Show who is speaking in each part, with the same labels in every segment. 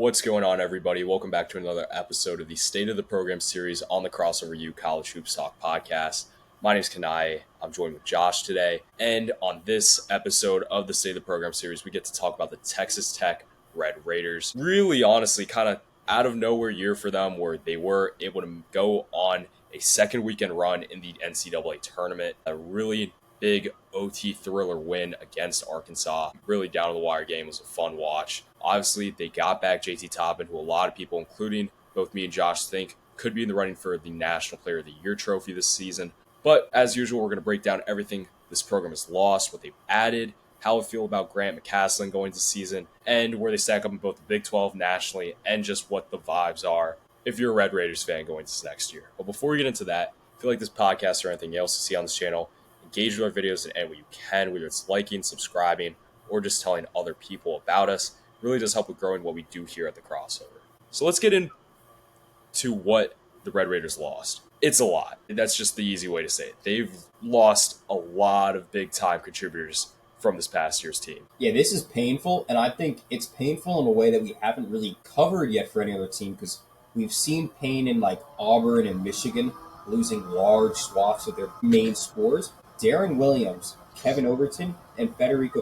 Speaker 1: What's going on, everybody? Welcome back to another episode of the State of the Program series on the Crossover U College Hoops Talk podcast. My name is Kanaye. I'm joined with Josh today. And on this episode of the State of the Program series, we get to talk about the Texas Tech Red Raiders. Really, honestly, kind of out of nowhere year for them where they were able to go on a second weekend run in the NCAA tournament. A really big OT thriller win against Arkansas. Really down-to-the-wire game. It was a fun watch. Obviously, they got back JT Toppin, who a lot of people, including both me and Josh, think could be in the running for the National Player of the Year trophy this season. But as usual, we're going to break down everything this program has lost, what they've added, how I feel about Grant McCasland going into the season, and where they stack up in both the Big 12 nationally and just what the vibes are if you're a Red Raiders fan going into next year. But before we get into that, if you like this podcast or anything else you see on this channel, engage with our videos in any way you can, whether it's liking, subscribing, or just telling other people about us. It really does help with growing what we do here at the Crossover. So let's get into what the Red Raiders lost. It's a lot. That's just the easy way to say it. They've lost a lot of big-time contributors from this past year's team.
Speaker 2: Yeah, this is painful, and I think it's painful in a way that we haven't really covered yet for any other team, because we've seen pain in like Auburn and Michigan losing large swaths of their main scores. Darren Williams, Kevin Overton, and Federico,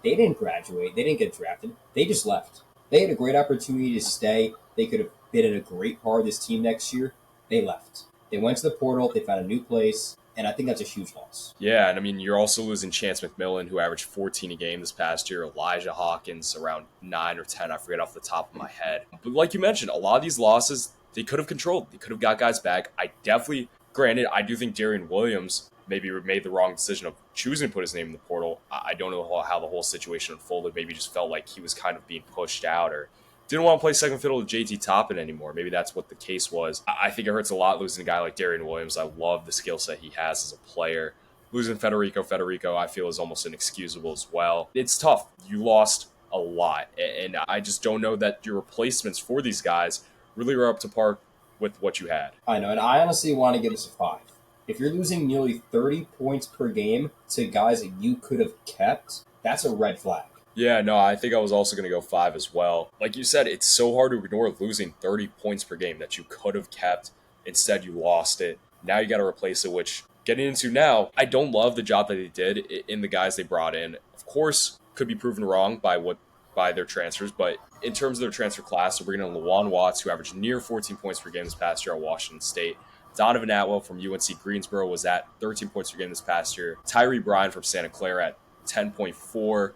Speaker 2: they didn't graduate. They didn't get drafted. They just left. They had a great opportunity to stay. They could have been in a great part of this team next year. They left. They went to the portal. They found a new place, and I think that's a huge loss.
Speaker 1: Yeah, and I mean, you're also losing Chance McMillan, who averaged 14 a game this past year. Elijah Hawkins, around 9 or 10. I forget off the top of my head. But like you mentioned, a lot of these losses, they could have controlled. They could have got guys back. Granted, I do think Darren Williams maybe made the wrong decision of choosing to put his name in the portal. I don't know how the whole situation unfolded. Maybe just felt like he was kind of being pushed out or didn't want to play second fiddle to JT Toppin anymore. Maybe that's what the case was. I think it hurts a lot losing a guy like Darren Williams. I love the skill set he has as a player. Losing Federico, I feel, is almost inexcusable as well. It's tough. You lost a lot, and I just don't know that your replacements for these guys really are up to par with what you had.
Speaker 2: I know, and I honestly want to give this a 5. If you're losing nearly 30 points per game to guys that you could have kept, that's a red flag.
Speaker 1: Yeah, no, I think I was also going to go 5 as well. Like you said, it's so hard to ignore losing 30 points per game that you could have kept. Instead, you lost it. Now you got to replace it, which getting into now, I don't love the job that they did in the guys they brought in. Of course, could be proven wrong by their transfers, but in terms of their transfer class, they're bringing in Lawan Watts, who averaged near 14 points per game this past year at Washington State. Donovan Atwell from UNC Greensboro was at 13 points per game this past year. Tyree Bryan from Santa Clara at 10.4.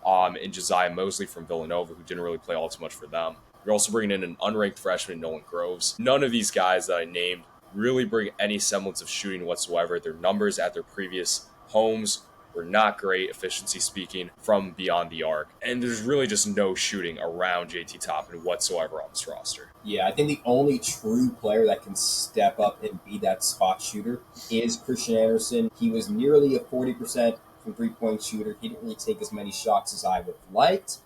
Speaker 1: And Josiah Mosley from Villanova, who didn't really play all too much for them. You're also bringing in an unranked freshman, Nolan Groves. None of these guys that I named really bring any semblance of shooting whatsoever. Their numbers at their previous homes were not great, efficiency speaking, from beyond the arc. And there's really just no shooting around JT Toppin whatsoever on this roster.
Speaker 2: Yeah, I think the only true player that can step up and be that spot shooter is Christian Anderson. He was nearly a 40% from three-point shooter. He didn't really take as many shots as I would have liked,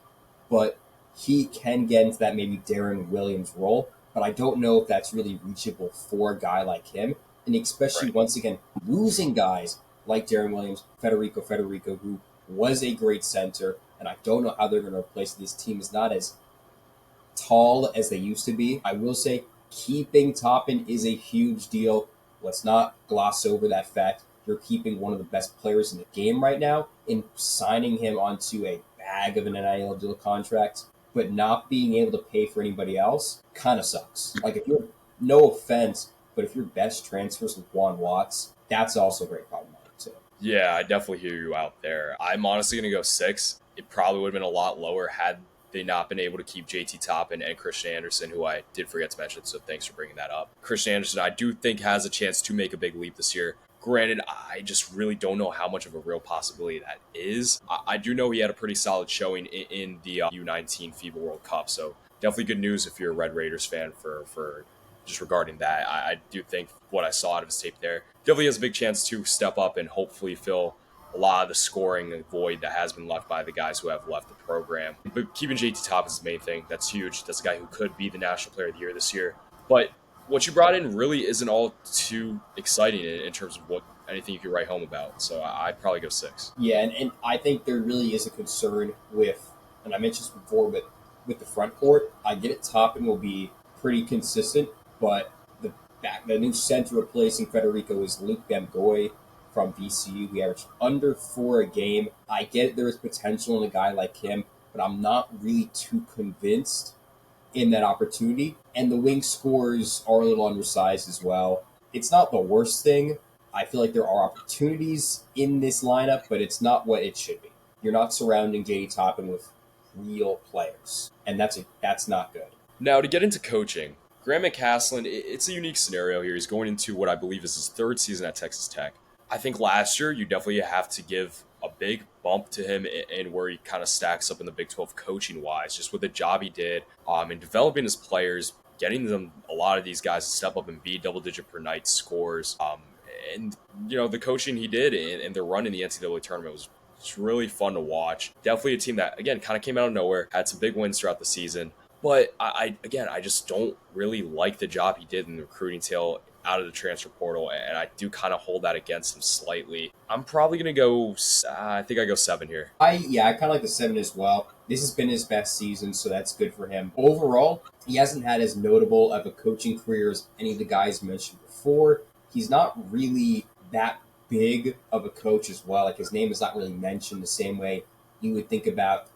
Speaker 2: but he can get into that maybe Darren Williams role. But I don't know if that's really reachable for a guy like him. And especially,
Speaker 1: Right.
Speaker 2: Once again, losing guys like Darren Williams, Federico, who was a great center, and I don't know how they're going to replace this team. Is not as tall as they used to be. I will say keeping Toppin is a huge deal. Let's not gloss over that fact. You're keeping one of the best players in the game right now and signing him onto a bag of an NIL deal contract, but not being able to pay for anybody else kind of sucks. Like, if you're, no offense, but if your best transfers with Juan Watts, that's also very problematic too.
Speaker 1: Yeah, I definitely hear you out there. I'm honestly going to go 6. It probably would have been a lot lower had they not been able to keep JT Toppin and Christian Anderson, who I did forget to mention, so thanks for bringing that up. Christian Anderson, I do think, has a chance to make a big leap this year. Granted, I just really don't know how much of a real possibility that is. I do know he had a pretty solid showing in the U19 FIBA World Cup, so definitely good news if you're a Red Raiders fan for just regarding that. I do think what I saw out of his tape there definitely has a big chance to step up and hopefully fill a lot of the scoring void that has been left by the guys who have left the program. But keeping JT Toppin is the main thing. That's huge. That's a guy who could be the National Player of the Year this year. But what you brought in really isn't all too exciting in terms of what anything you could write home about. So I'd probably go 6.
Speaker 2: Yeah, and I think there really is a concern with, and I mentioned this before, but with the front court. I get it, Toppin will be pretty consistent, but the new center replacing Federico is Luke Bemgoy from VCU. He averaged under 4 a game. I get it, there is potential in a guy like him, but I'm not really too convinced in that opportunity. And the wing scores are a little undersized as well. It's not the worst thing. I feel like there are opportunities in this lineup, but it's not what it should be. You're not surrounding J.D. Toppin with real players, and that's not good.
Speaker 1: Now, to get into coaching, Graham McCasland, it's a unique scenario here. He's going into what I believe is his 3rd season at Texas Tech. I think last year you definitely have to give a big bump to him in where he kind of stacks up in the Big 12 coaching-wise, just with the job he did in developing his players, getting them, a lot of these guys to step up and be double-digit per night scores. And, the coaching he did and the run in the NCAA tournament was really fun to watch. Definitely a team that, again, kind of came out of nowhere, had some big wins throughout the season. But I just don't really like the job he did in the recruiting tail out of the transfer portal, and I do kind of hold that against him slightly. I'm probably going to go, I think I go 7 here.
Speaker 2: I kind of like the 7 as well. This has been his best season, so that's good for him. Overall, he hasn't had as notable of a coaching career as any of the guys mentioned before. He's not really that big of a coach as well. Like, his name is not really mentioned the same way you would think about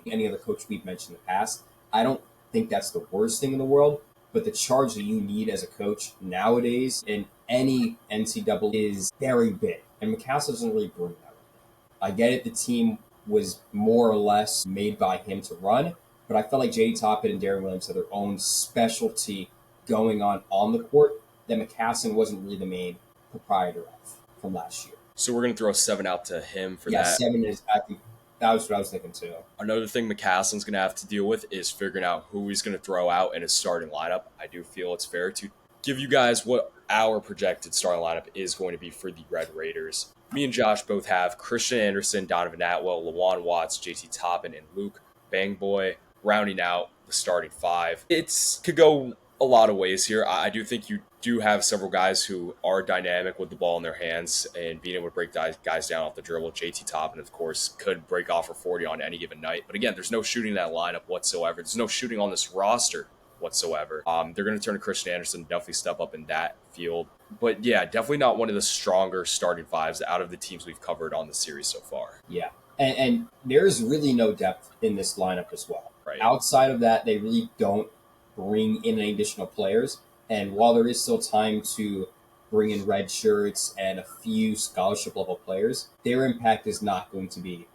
Speaker 2: any other coach we've mentioned in the past. I don't think that's the worst thing in the world, but the charge that you need as a coach nowadays in any NCAA is very big, and McCaskill doesn't really bring that right now. I get it, the team was more or less made by him to run, but I felt like J.D. Toppin and Darren Williams had their own specialty going on the court that McCaskill wasn't really the main proprietor of from last year.
Speaker 1: So we're going to throw 7 out to him for
Speaker 2: that.
Speaker 1: that.
Speaker 2: 7 is, I think, that was what I was thinking too.
Speaker 1: Another thing McCaslin's going to have to deal with is figuring out who he's going to throw out in his starting lineup. I do feel it's fair to give you guys what our projected starting lineup is going to be for the Red Raiders. Me and Josh both have Christian Anderson, Donovan Atwell, Lawan Watts, JT Toppin, and Luke Bangboy rounding out the starting 5. It could go a lot of ways here. I do think you do have several guys who are dynamic with the ball in their hands and being able to break guys down off the dribble. JT Toppin, of course, could break off for 40 on any given night. But again, there's no shooting in that lineup whatsoever. There's no shooting on this roster whatsoever. They're going to turn to Christian Anderson, definitely step up in that field. But yeah, definitely not one of the stronger starting 5s out of the teams we've covered on the series so far.
Speaker 2: Yeah, and there's really no depth in this lineup as well.
Speaker 1: Right.
Speaker 2: Outside of that, they really don't bring in any additional players. And while there is still time to bring in red shirts and a few scholarship level players, their impact is not going to be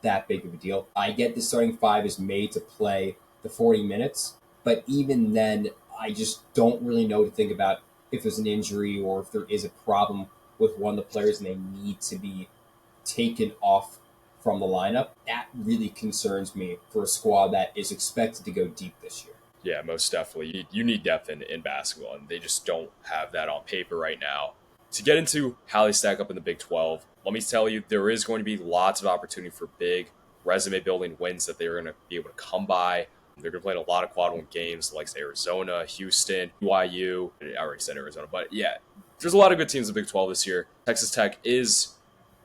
Speaker 2: that big of a deal. I get the starting 5 is made to play the 40 minutes, but even then, I just don't really know to think about if there's an injury or if there is a problem with one of the players and they need to be taken off from the lineup. That really concerns me for a squad that is expected to go deep this year.
Speaker 1: Yeah, most definitely. You need depth in basketball, and they just don't have that on paper right now. To get into how they stack up in the Big 12, let me tell you, there is going to be lots of opportunity for big resume-building wins that they're going to be able to come by. They're going to play in a lot of quad one games like Arizona, Houston, BYU. I already said Arizona, but yeah, there's a lot of good teams in the Big 12 this year. Texas Tech is,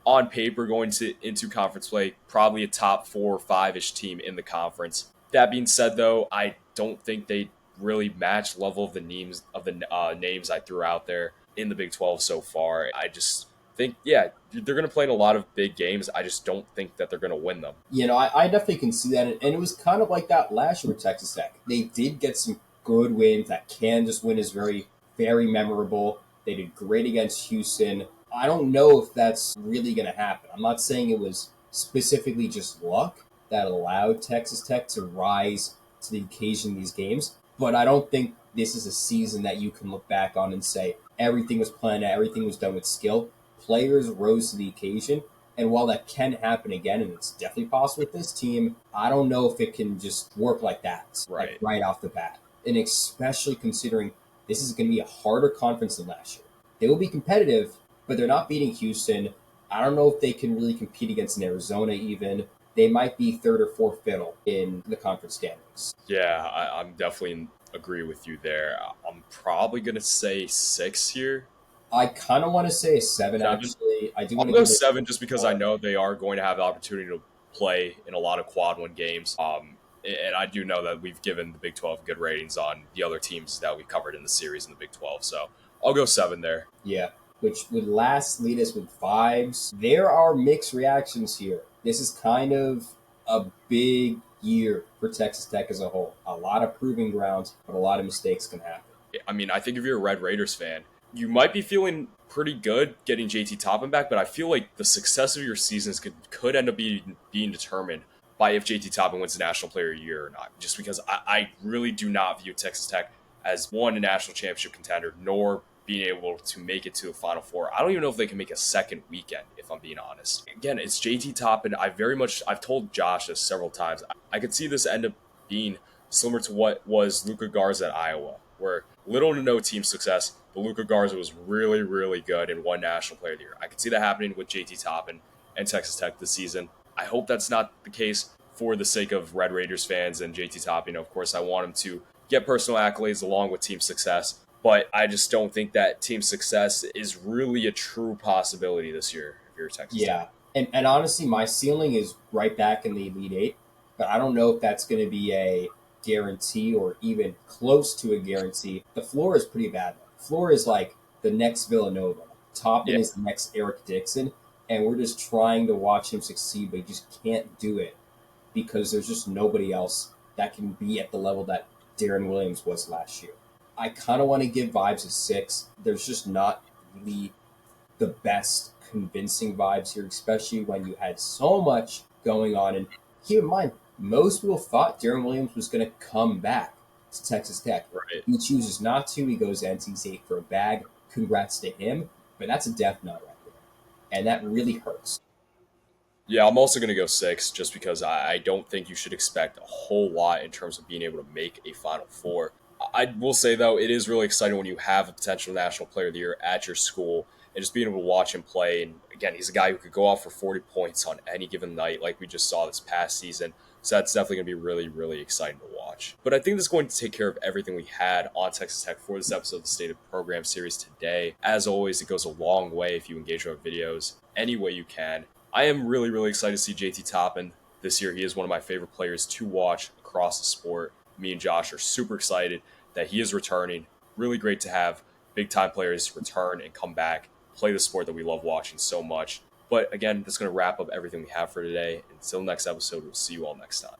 Speaker 1: on paper, going into conference play, probably a top 4 or 5-ish team in the conference. That being said, though, I don't think they really match level of the names I threw out there in the Big 12 so far. I just think, yeah, they're going to play in a lot of big games. I just don't think that they're going to win them.
Speaker 2: I definitely can see that. And it was kind of like that last year with Texas Tech. They did get some good wins. That Kansas win is very, very memorable. They did great against Houston. I don't know if that's really going to happen. I'm not saying it was specifically just luck that allowed Texas Tech to rise to the occasion in these games. But I don't think this is a season that you can look back on and say everything was planned out, everything was done with skill. Players rose to the occasion. And while that can happen again, and it's definitely possible with this team, I don't know if it can just work like that, right off the bat. And especially considering this is going to be a harder conference than last year. They will be competitive, but they're not beating Houston. I don't know if they can really compete against an Arizona even. They might be third or fourth fiddle in the conference standings.
Speaker 1: Yeah, I'm definitely agree with you there. I'm probably going to say 6 here.
Speaker 2: I kind of want to say 7, actually. I do want to
Speaker 1: go 7 just because I know they are going to have the opportunity to play in a lot of quad one games. And I do know that we've given the Big 12 good ratings on the other teams that we covered in the series in the Big 12. So I'll go 7 there.
Speaker 2: Yeah, which would last lead us with vibes. There are mixed reactions here. This is kind of a big year for Texas Tech as a whole. A lot of proving grounds, but a lot of mistakes can happen.
Speaker 1: I mean, I think if you're a Red Raiders fan, you might be feeling pretty good getting JT Toppin back, but I feel like the success of your seasons could end up being determined by if JT Toppin wins the National Player of the Year or not. Just because I really do not view Texas Tech as one, a national championship contender, nor being able to make it to the Final Four. I don't even know if they can make a second weekend, if I'm being honest. Again, it's JT Toppin. I've told Josh this several times. I could see this end up being similar to what was Luka Garza at Iowa, where little to no team success, but Luka Garza was really, really good and won National Player of the Year. I could see that happening with JT Toppin and Texas Tech this season. I hope that's not the case for the sake of Red Raiders fans and JT Toppin. Of course, I want him to get personal accolades along with team success, but I just don't think that team success is really a true possibility this year if you're Texas Tech.
Speaker 2: Yeah, and honestly, my ceiling is right back in the Elite Eight, but I don't know if that's going to be a guarantee or even close to a guarantee. The floor is pretty bad. The floor is like the next Villanova. Toppin is the next Eric Dixon, and we're just trying to watch him succeed, but he just can't do it because there's just nobody else that can be at the level that Darren Williams was last year. I kind of want to give vibes a 6. There's just not really the best convincing vibes here, especially when you had so much going on. And keep in mind, most people thought Darren Williams was going to come back to Texas Tech.
Speaker 1: Right.
Speaker 2: He chooses not to. He goes to NC State for a bag. Congrats to him. But that's a death knell right there. And that really hurts.
Speaker 1: Yeah, I'm also going to go 6 just because I don't think you should expect a whole lot in terms of being able to make a Final Four. I will say, though, it is really exciting when you have a potential National Player of the Year at your school and just being able to watch him play. And again, he's a guy who could go off for 40 points on any given night like we just saw this past season. So that's definitely going to be really, really exciting to watch. But I think this is going to take care of everything we had on Texas Tech for this episode of the State of Program series today. As always, it goes a long way if you engage with our videos any way you can. I am really, really excited to see JT Toppin this year. He is one of my favorite players to watch across the sport. Me and Josh are super excited that he is returning. Really great to have big-time players return and come back, play the sport that we love watching so much. But again, that's going to wrap up everything we have for today. Until next episode, we'll see you all next time.